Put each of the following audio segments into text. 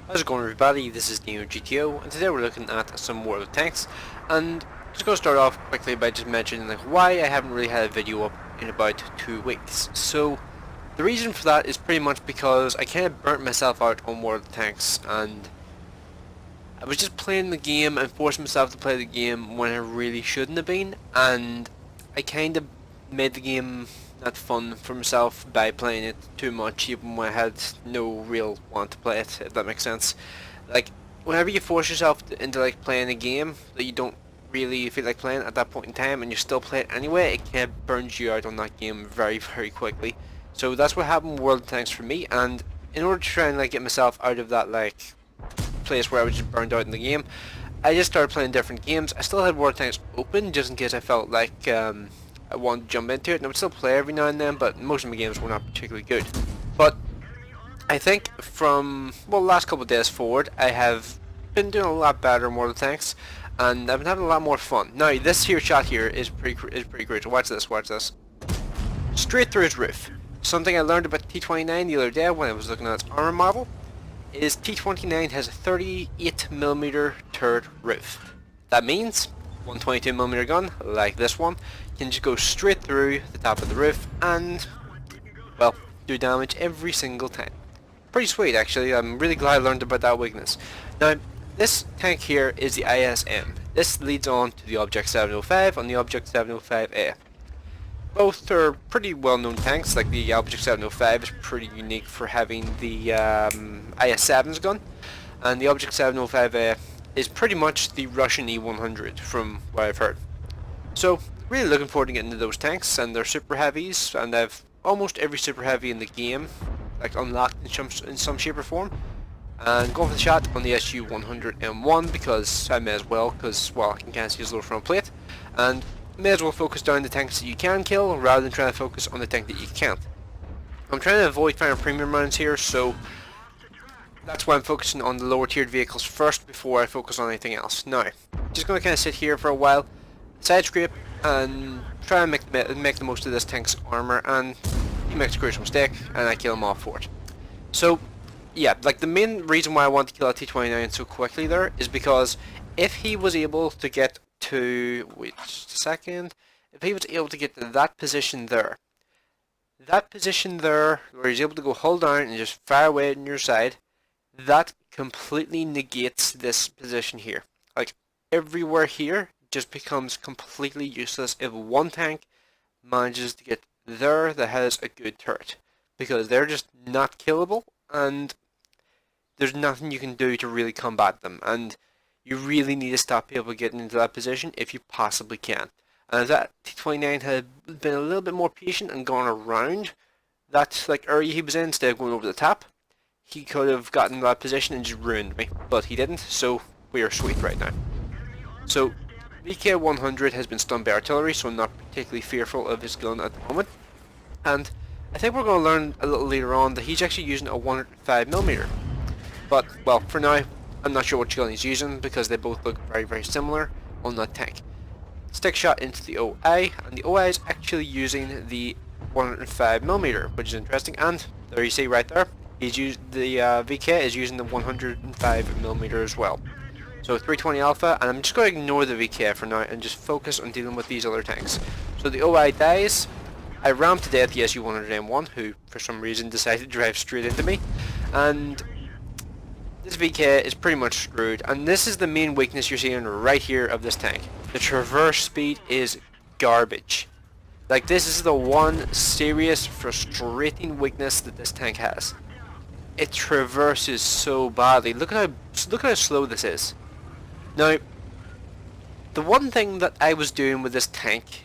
How's it going, everybody? This is DeanoGTO, and today we're looking at some World of Tanks. And just going to start off quickly by just mentioning why I haven't really had a video up in about 2 weeks. So the reason for that is pretty much because I kind of burnt myself out on World of Tanks, and I was just playing the game and forcing myself to play the game when I really shouldn't have been, and I kind of made the game not fun for myself by playing it too much, even when I had no real want to play it, if that makes sense. Like, whenever you force yourself into like playing a game that you don't really feel like playing at that point in time, and you still play it anyway, it kind of burns you out on that game very, very quickly. So that's what happened with World of Tanks for me, and in order to try and like get myself out of that like place where I was just burned out in the game, I just started playing different games. I still had World of Tanks open just in case I felt like I wanted to jump into it, and I would still play every now and then, but most of my games were not particularly good. But I think from, well, the last couple of days forward, I have been doing a lot better in World of Tanks, and I've been having a lot more fun. Now, this here shot here is pretty crucial. Watch this, watch this. Straight through his roof. Something I learned about T29 the other day when I was looking at its armor model is T29 has a 38mm turret roof. That means 122mm gun, like this one, can just go straight through the top of the roof and, well, do damage every single time. Pretty sweet, actually. I'm really glad I learned about that weakness. Now, this tank here is the ISM. This leads on to the Object 705 and the Object 705A. Both are pretty well-known tanks. Like the Object 705 is pretty unique for having the IS-7's gun, and the Object 705A is pretty much the Russian E100 from what I've heard. So really looking forward to getting into those tanks and their super heavies, and I've almost every super heavy in the game like unlocked in some shape or form, and going for the shot on the SU-100M1 because I may as well, because well, I can kind of see his little front plate, and may as well focus down the tanks that you can kill rather than trying to focus on the tank that you can't. I'm trying to avoid finding premium rounds here, so that's why I'm focusing on the lower tiered vehicles first before I focus on anything else. Now, just going to kind of sit here for a while, side scrape, and try and make the most of this tank's armor, and he makes a crucial mistake, and I kill him off for it. So, yeah, like the main reason why I want to kill that T29 so quickly there is because if he was able to get to, wait just a second, if he was able to get to that position there where he's able to go hold down and just fire away on your side, that completely negates this position here. Like, everywhere here just becomes completely useless if one tank manages to get there that has a good turret, because they're just not killable, and there's nothing you can do to really combat them, and you really need to stop people getting into that position if you possibly can. And if that T29 had been a little bit more patient and gone around that like area he was in instead of going over the top, he could have gotten that position and just ruined me, but he didn't, so we are sweet right now. So VK100 has been stunned by artillery, so I'm not particularly fearful of his gun at the moment, and I think we're going to learn a little later on that he's actually using a 105mm, but well, for now I'm not sure which gun he's using because they both look very, very similar on that tank. Stick shot into the OI, and the OI is actually using the 105mm, which is interesting, and there you see right there, he's used the VK is using the 105mm as well. So 320 Alpha, and I'm just going to ignore the VK for now and just focus on dealing with these other tanks. So the OI dies. I rammed to death the SU-100M1, who for some reason decided to drive straight into me, and this VK is pretty much screwed, and this is the main weakness you're seeing right here of this tank. The traverse speed is garbage. Like, this is the one serious, frustrating weakness that this tank has. It traverses so badly. Look at how slow this is. Now, the one thing that I was doing with this tank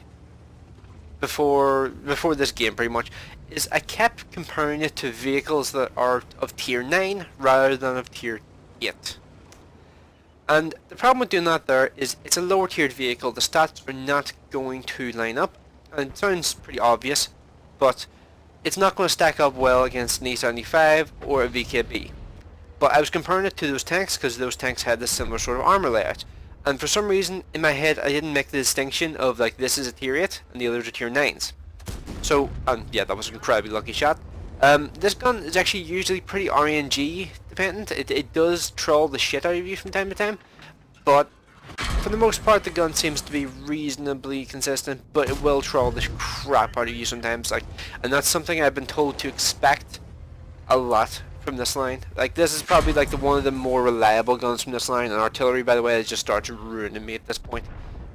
before this game pretty much is I kept comparing it to vehicles that are of tier 9 rather than of tier 8. And the problem with doing that there is it's a lower tiered vehicle, the stats are not going to line up, and it sounds pretty obvious, but it's not going to stack up well against an E75 or a VKB. But I was comparing it to those tanks because those tanks had this similar sort of armor layout. And for some reason in my head I didn't make the distinction of like this is a tier 8 and the others are tier 9s. So, yeah, that was an incredibly lucky shot. This gun is actually usually pretty RNG dependent. It does troll the shit out of you from time to time, but for the most part the gun seems to be reasonably consistent, but it will troll the crap out of you sometimes, like, and that's something I've been told to expect a lot from this line. Like, this is probably like one of the more reliable guns from this line, and artillery, by the way, has just started ruining me at this point.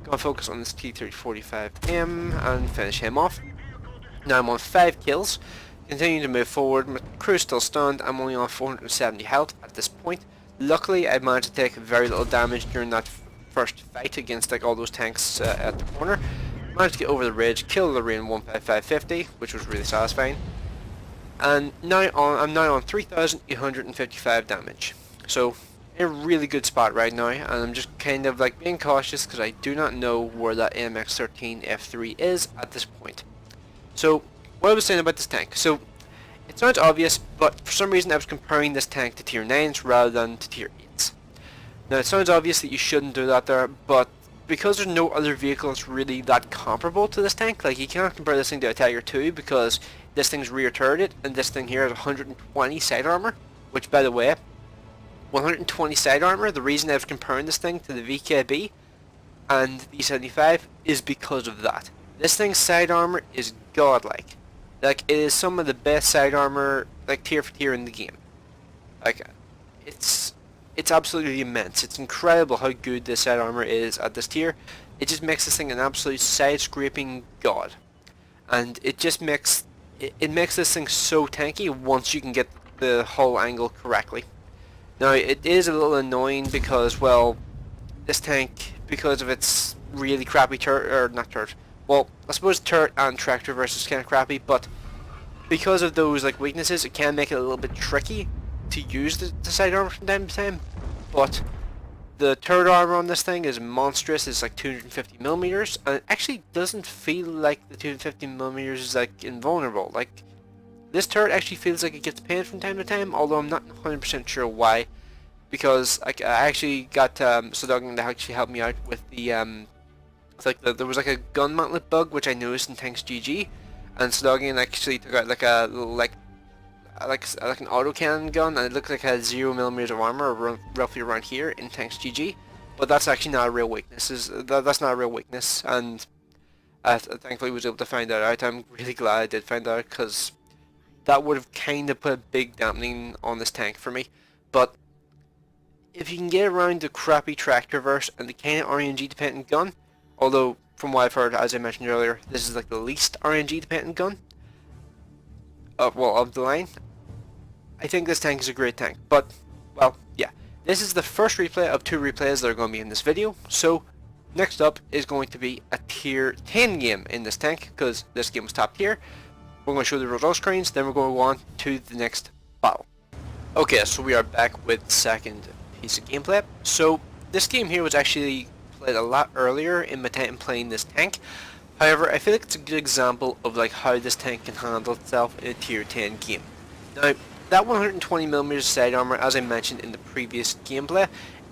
Gonna focus on this T-3045M and finish him off. Now I'm on 5 kills, continuing to move forward. My crew's still stunned. I'm only on 470 health at this point. Luckily, I managed to take very little damage during that first fight against like all those tanks at the corner. Managed to get over the ridge, kill the Rain 15550, which was really satisfying. And now I'm now on 3,855 damage. So in a really good spot right now, and I'm just kind of like being cautious because I do not know where that MX-13 F3 is at this point. So what I was saying about this tank, so it sounds obvious, but for some reason I was comparing this tank to tier 9s rather than to tier 8s. Now it sounds obvious that you shouldn't do that there, but because there's no other vehicles really that comparable to this tank, like you can't compare this thing to a Tiger 2 because this thing's rear turreted and this thing here has 120 side armor, which by the way, 120 side armor, the reason I was comparing this thing to the VKB and the E75 is because of that. This thing's side armor is godlike. Like, it is some of the best side armor, like, tier for tier in the game. Like, it's absolutely immense. It's incredible how good this side armor is at this tier. It just makes this thing an absolute side-scraping god. And it just makes, it makes this thing so tanky once you can get the hull angle correctly. Now, it is a little annoying because, well, this tank, because of its really crappy turret, or not turret, well, I suppose turret and tractor versus kind of crappy, but because of those like weaknesses, it can make it a little bit tricky to use the side armor from time to time. But the turret armor on this thing is monstrous. It's like 250mm, and it actually doesn't feel like the 250mm is like invulnerable. Like, this turret actually feels like it gets pain from time to time, although I'm not 100% sure why. Because I actually got Sudogin to actually help me out with the there was like a gun mantlet bug which I noticed in Tanks GG, and Sudogin actually took out like a like an autocannon gun, and it looked like it had 0mm of armor roughly around here in Tanks GG, but that's actually not a real weakness. That's not a real weakness, and I thankfully was able to find that out. I'm really glad I did find out, because that would have kind of put a big dampening on this tank for me. But if you can get around the crappy tractor verse and the kind of RNG dependent gun, although from what I've heard, as I mentioned earlier, this is like the least RNG dependent gun of the line, I think this tank is a great tank. But, well, yeah, this is the first replay of 2 replays that are going to be in this video. So next up is going to be a tier 10 game in this tank, because this game was top tier. We're going to show the result screens, then we're going to go on to the next battle. Okay, so we are back with the second piece of gameplay. So this game here was actually played a lot earlier in my time playing this tank. However, I feel like it's a good example of like how this tank can handle itself in a tier 10 game. Now, that 120mm side armor, as I mentioned in the previous gameplay,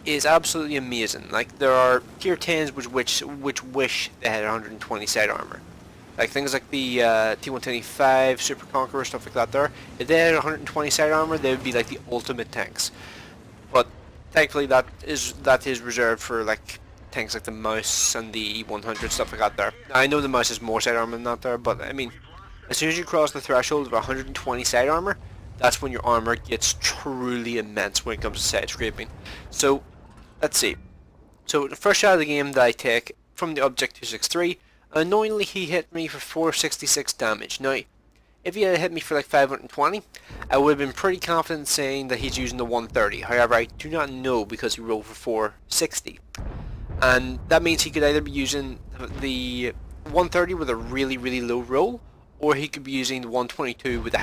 is absolutely amazing. Like, there are tier 10s which wish they had 120 side armor. Like things like the T-125, Super Conqueror, stuff like that there. If they had 120 side armor, they would be like the ultimate tanks. But thankfully that is reserved for like tanks like the Mouse and the E100, stuff like that there. Now, I know the Mouse has more side armor than that there, but I mean, as soon as you cross the threshold of 120 side armor, that's when your armor gets truly immense when it comes to side scraping. So, let's see. So the first shot of the game that I take from the Object 263, annoyingly he hit me for 466 damage. Now, if he had hit me for like 520, I would have been pretty confident saying that he's using the 130. However, I do not know because he rolled for 460. And that means he could either be using the 130 with a really, really low roll, or he could be using the 122 with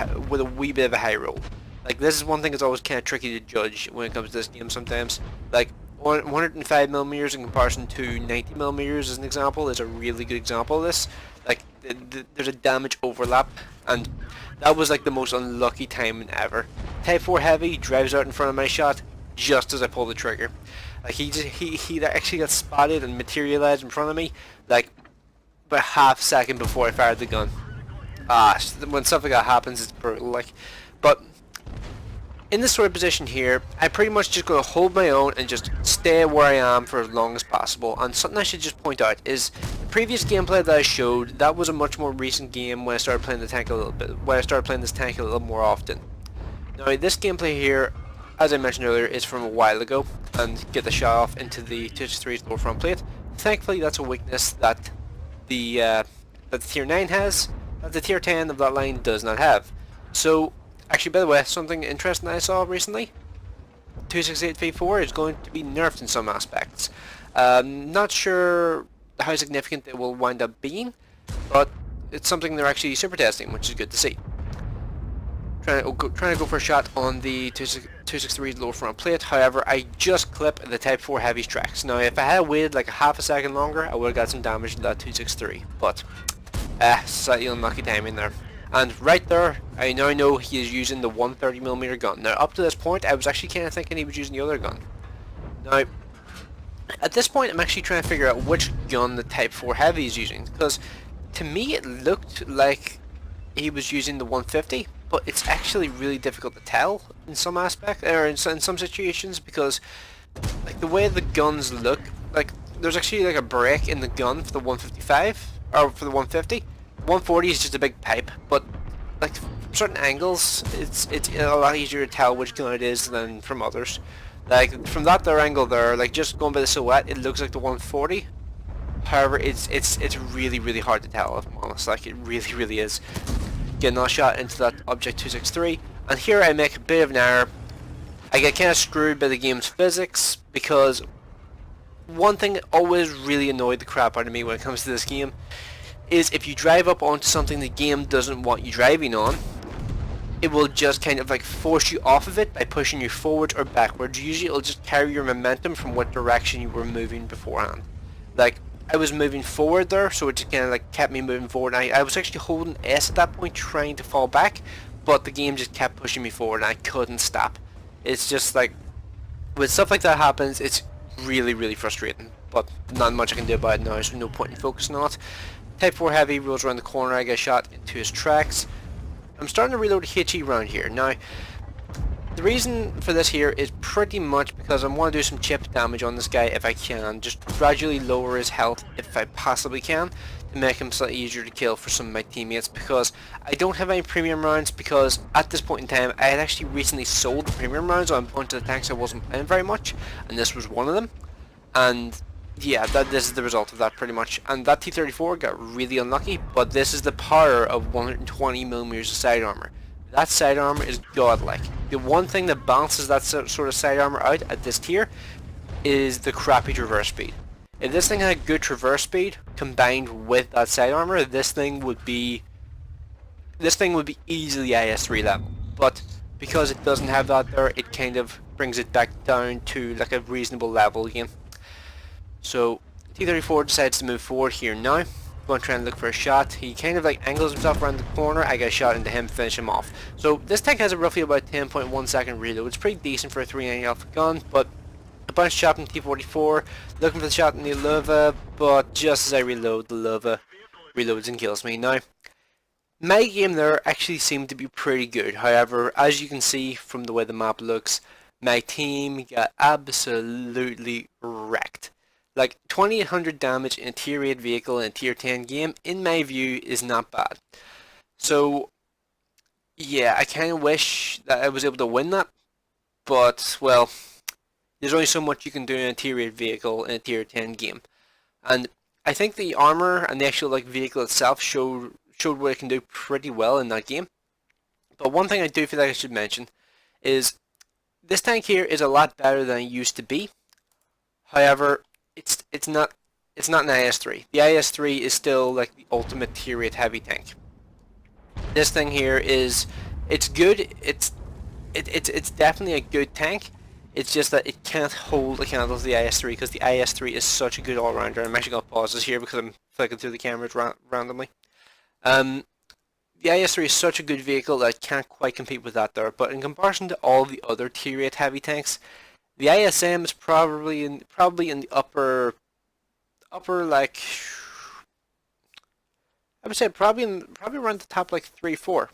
a wee bit of a high roll. Like, this is one thing that's always kind of tricky to judge when it comes to this game sometimes. Like, 105mm in comparison to 90mm as an example is a really good example of this. Like, there's a damage overlap, and that was like the most unlucky timing ever. Type 4 Heavy drives out in front of my shot just as I pull the trigger. Like, he actually got spotted and materialized in front of me like about half second before I fired the gun. When stuff like that happens, it's brutal. Like, but in this sort of position here, I pretty much just going to hold my own and just stay where I am for as long as possible. And something I should just point out is the previous gameplay that I showed, that was a much more recent game when I started playing the tank a little bit, when I started playing this tank a little more often. Now this gameplay here, as I mentioned earlier, is from a while ago, and get the shot off into the 263's lower front plate. Thankfully that's a weakness that the tier 9 has, that the tier 10 of that line does not have. So actually, by the way, something interesting I saw recently, 268v4 is going to be nerfed in some aspects. Not sure how significant it will wind up being, but it's something they're actually super testing, which is good to see. Trying to go for a shot on the 263's lower front plate. However, I just clipped the Type 4 Heavy's tracks. Now, if I had waited like a half a second longer, I would have got some damage to that 263. But, slightly unlucky timing there. And right there, I now know he is using the 130mm gun. Now, up to this point, I was actually kind of thinking he was using the other gun. Now, at this point, I'm actually trying to figure out which gun the Type 4 Heavy is using. Because, to me, it looked like he was using the 150. But it's actually really difficult to tell in some aspect, or in some situations, because like the way the guns look, like there's actually like a break in the gun for the 155 or for the 150. 140 is just a big pipe, but like from certain angles, it's a lot easier to tell which gun it is than from others. Like from that there angle there, like just going by the silhouette, it looks like the 140. However, it's really hard to tell, if I'm honest. Like it really is. Get another shot into that object 263, and here I make a bit of an error. I get kind of screwed by the game's physics, because one thing that always really annoyed the crap out of me when it comes to this game is if you drive up onto something the game doesn't want you driving on, it will just kind of like force you off of it by pushing you forwards or backwards. Usually it'll just carry your momentum from what direction you were moving beforehand. Like I was moving forward there, so it just kind of like kept me moving forward. I was actually holding S at that point, trying to fall back, but the game just kept pushing me forward, and I couldn't stop. It's just like, when stuff like that happens, it's really frustrating. But not much I can do about it now, so no point in focusing on it. Type 4 Heavy rolls around the corner. I get shot into his tracks. I'm starting to reload HE around here now. The reason for this here is pretty much because I want to do some chip damage on this guy if I can. Just gradually lower his health if I possibly can to make him slightly easier to kill for some of my teammates, because I don't have any premium rounds, because at this point in time I had actually recently sold the premium rounds on a bunch of the tanks I wasn't playing very much, and this was one of them. And yeah, this is the result of that pretty much. And that T-34 got really unlucky, but this is the power of 120mm of side armor. That side armor is godlike. The one thing that balances that sort of side armor out at this tier is the crappy traverse speed. If this thing had good traverse speed combined with that side armor, this thing would be easily IS3 level. But because it doesn't have that there, it kind of brings it back down to like a reasonable level again. So T-34 decides to move forward here now. Going to try and look for a shot. He kind of like angles himself around the corner. I get a shot into him, finish him off. So this tank has a roughly about 10.1 second reload. It's pretty decent for a 390 alpha gun, but a bunch of shot in T-44, looking for the shot in the Lova, but just as I reload, the Lova reloads and kills me. Now, my game there actually seemed to be pretty good. However, as you can see from the way the map looks, my team got absolutely wrecked. Like 2800 damage in a tier 8 vehicle in a tier 10 game, in my view, is not bad. So yeah, I kind of wish that I was able to win that, but well, there's only so much you can do in a tier 8 vehicle in a tier 10 game. And I think the armor and the actual like vehicle itself showed what it can do pretty well in that game. But one thing I do feel like I should mention is this tank here is a lot better than it used to be. However, it's not an IS3. The IS3 is still like the ultimate tier 8 heavy tank. This thing here is, it's good. It's definitely a good tank. It's just that it can't hold a candle to the IS3, because the IS3 is such a good all-rounder. I'm actually going to pause this here because I'm flicking through the cameras randomly. The IS3 is such a good vehicle that I can't quite compete with that there. But in comparison to all the other tier 8 heavy tanks, the ISM is probably in the upper like, I would say probably around the top like 3-4,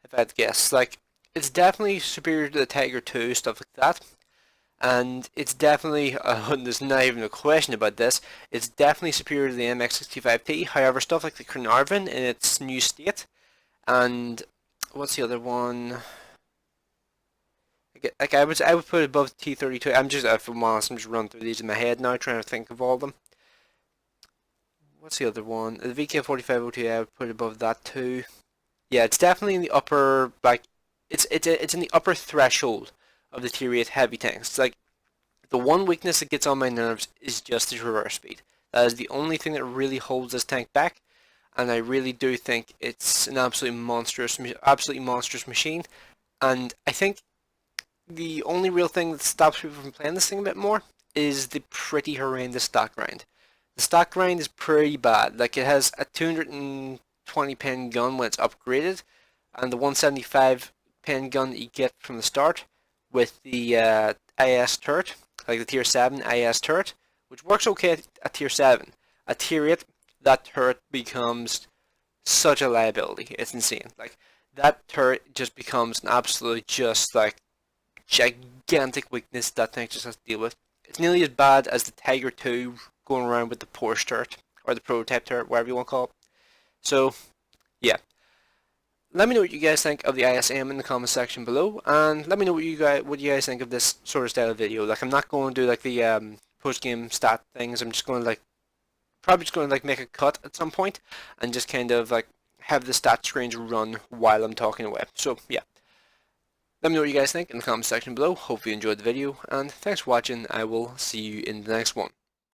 if I had to guess. Like it's definitely superior to the Tiger 2, stuff like that. And it's definitely, there's not even a question about this, it's definitely superior to the MX-65T. However, stuff like the Carnarvon in its new state, and what's the other one? Like I would put it above the T-32. I'm just, if I'm honest, I'm just running through these in my head now, trying to think of all of them. What's the other one? The VK4502, I would put it above that too. Yeah, it's definitely in the upper, like, it's in the upper threshold of the Tier 8 heavy tanks. It's like, the one weakness that gets on my nerves is just its reverse speed. That is the only thing that really holds this tank back, and I really do think it's an absolutely monstrous machine. And I think the only real thing that stops people from playing this thing a bit more is the pretty horrendous stock grind. The stock grind is pretty bad. Like, it has a 220 pen gun when it's upgraded, and the 175 pen gun that you get from the start with the IS turret, like the tier 7 IS turret, which works okay at tier 7. At tier 8, that turret becomes such a liability. It's insane. Like, that turret just becomes an absolute, just like, gigantic weakness that tank just has to deal with. It's nearly as bad as the Tiger 2 going around with the Porsche turret, or the prototype turret, whatever you want to call it. So, yeah. Let me know what you guys think of the ISM in the comment section below, and let me know what you guys think of this sort of style of video. Like, I'm not going to do like the post-game stat things. I'm just going to like probably just going to like make a cut at some point and just kind of like have the stat screens run while I'm talking away. So yeah, let me know what you guys think in the comment section below. Hope you enjoyed the video, and thanks for watching. I will see you in the next one.